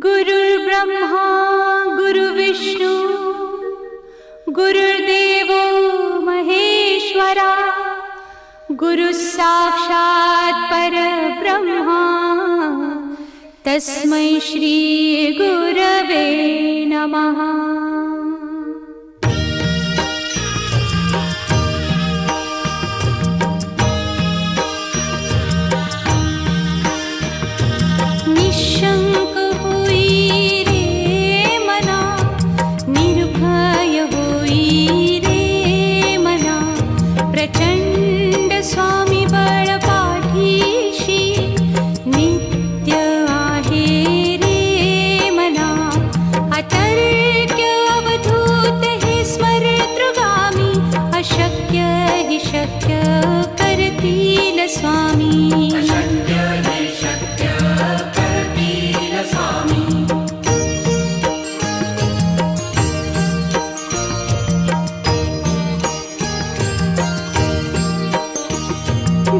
गुरुर्ब्रह्मा गुरुर्विष्णू गुरुर्देवो महेश्वरा गुरुः साक्षात् परब्रह्मा तस्मै श्री गुरवे नमः।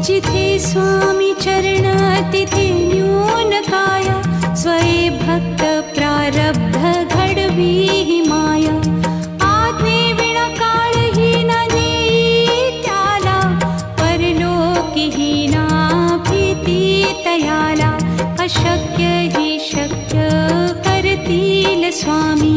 जिथे स्वामी चरण तिथे न्यून काया स्वये भक्त प्रारब्ध घडवी ही माया। आज्ञे विना काळही ना नेई त्याला परलोकी ही ना भीती तयाला। अशक्य ही शक्य करतील स्वामी।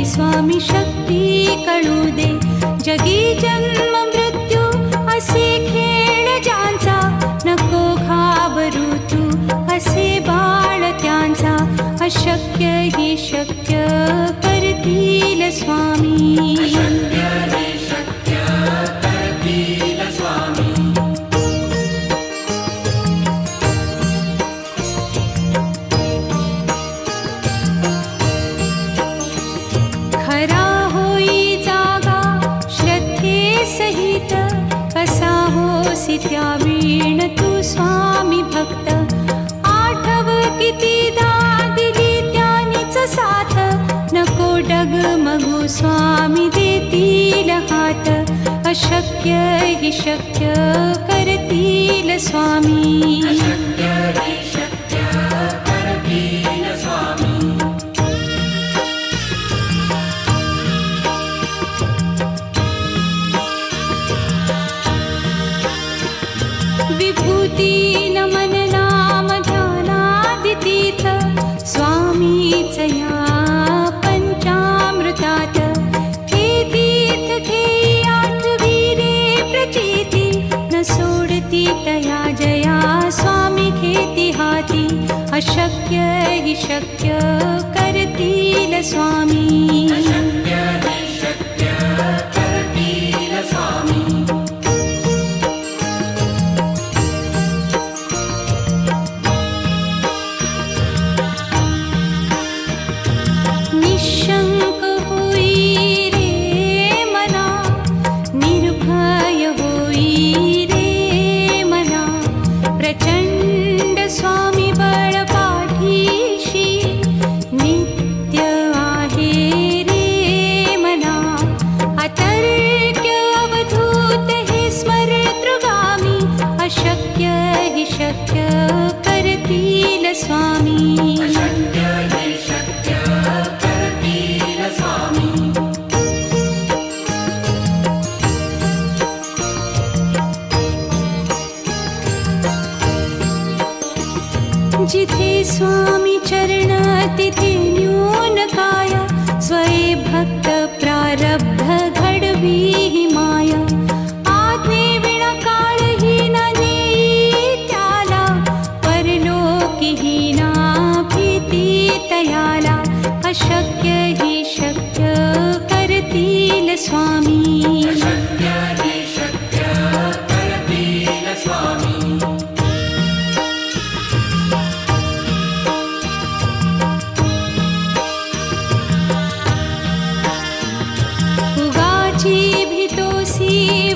स्वामी शक्ती कळू दे। जगी जन्म मृत्यू असे खेळ ज्यांचा नको घाबरू तू असे बाळ त्यांचा। अशक्य ही शक्य करतील स्वामी। त्या वीण तू स्वामी भक्त आठव कितीदा दिली त्यानीच साथ। नको डगमगू स्वामी देतील हात। अशक्य ही शक्य करतील स्वामी। विभूती नमन नाम ध्यानादितीर्थ स्वामीच या पंचामृतात। हे तीर्थ घेई आठवी रे प्रचिती न सोडती तया जया स्वामी घेती हाती। अशक्य ही शक्य करतील स्वामी। जिथे स्वामी चरण तिथे न्यून काया स्वये भक्त प्रारब्ध घडवी ही माया। आज्ञे विना काळही ना नेई त्याला परलोकी ही ना भीती तयाला। अशक्य ही शक्य करतील स्वामी।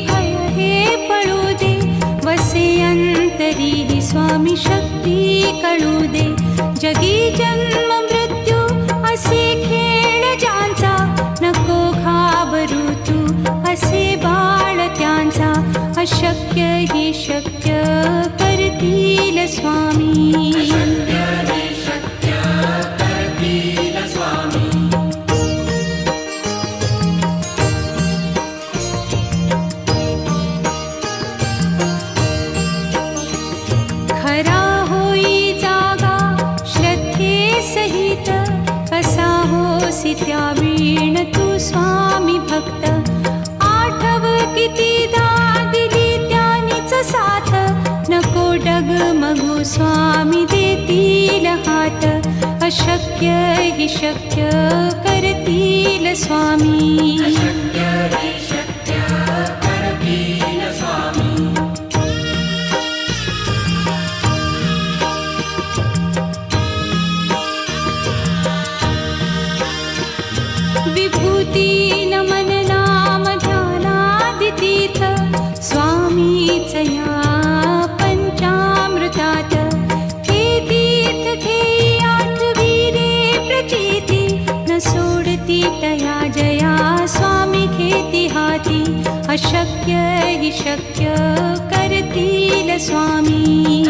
भय हे पळू दे वसे तरीही स्वामी शक्ती कळू दे. जगी जन्म मृत्यू असे खेळ ज्यांचा, नको घाबरू तू असे बाळ त्यांचा. अशक्य ही शक्य करतील स्वामी. खरा होई जागा श्रद्धे सहित, कसा होसी त्या वीण तू स्वामी भक्त. आठव कितीदा दिली त्यानीच साथ, नको डगमगू स्वामी देतील हात. अशक्य ही शक्य करतील स्वामी. विभूती नमन नाम ध्यानादितीर्थ, स्वामीच या पंचामृतात. हे तीर्थ घेई आठवी रे प्रचिती, न सोडती तया जया स्वामी घेती हाती. अशक्य ही शक्य करतील स्वामी.